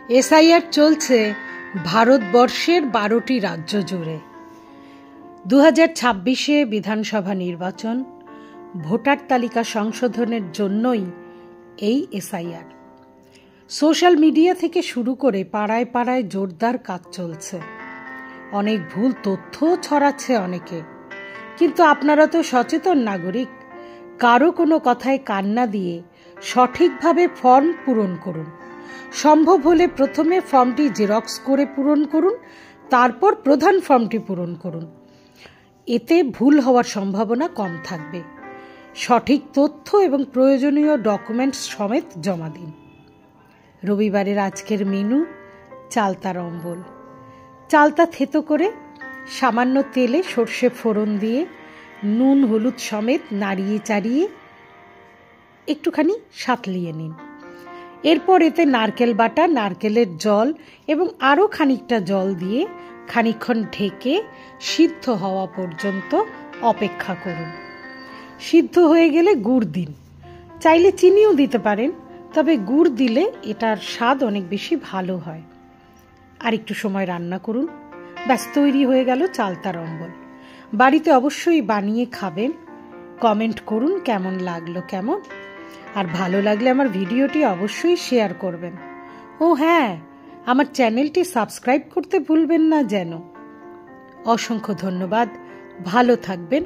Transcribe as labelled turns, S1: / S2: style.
S1: SIR চলছে ভারতবর্ষের 12টি রাজ্য জুড়ে। 2026-এ বিধানসভা নির্বাচন, ভোটার তালিকা সংশোধনের জন্যই এই এসআইআর। সোশ্যাল মিডিয়া থেকে শুরু করে পাড়ায় পাড়ায় জোরদার কাজ চলছে। অনেক ভুল তথ্য ছড়াচ্ছে অনেকে, কিন্তু আপনারা তো সচেতন নাগরিক, কারো কোনো কথায় কান না দিয়ে সঠিকভাবে ফর্ম পূরণ করুন। সম্ভব হলে প্রথমে ফর্মটি জেরক্স করে পূরণ করুন, তারপর প্রধান ফর্মটি পূরণ করুন। এতে ভুল হওয়ার সম্ভাবনা কম থাকবে। সঠিক তথ্য এবং প্রয়োজনীয় ডকুমেন্টস সমেত জমা দিন। রবিবারের আজকের মেনু: চালতার অম্বল। চালতা থেতো করে সামান্য তেলে সর্ষে ফোড়ন দিয়ে নুন হলুদ সমেত নাড়িয়ে চাড়িয়ে একটুখানি সাঁতলিয়ে নিন। এরপর এতে নারকেল বাটা, নারকেলের জল এবং আরও খানিকটা জল দিয়ে খানিকক্ষণ ঢেকে সিদ্ধ হওয়া পর্যন্ত অপেক্ষা করুন। সিদ্ধ হয়ে গেলে গুড় দিন, চাইলে চিনিও দিতে পারেন, তবে গুড় দিলে এটার স্বাদ অনেক বেশি ভালো হয়। আর একটু সময় রান্না করুন, ব্যাস তৈরি হয়ে গেল চালতার অম্বল। বাড়িতে অবশ্যই বানিয়ে খাবেন, কমেন্ট করুন কেমন লাগলো। আর ভালো লাগলে আমার ভিডিওটি অবশ্যই শেয়ার করবেন। ও হ্যাঁ, আমার চ্যানেলটি সাবস্ক্রাইব করতে ভুলবেন না যেন। অসংখ্য ধন্যবাদ। ভালো থাকবেন,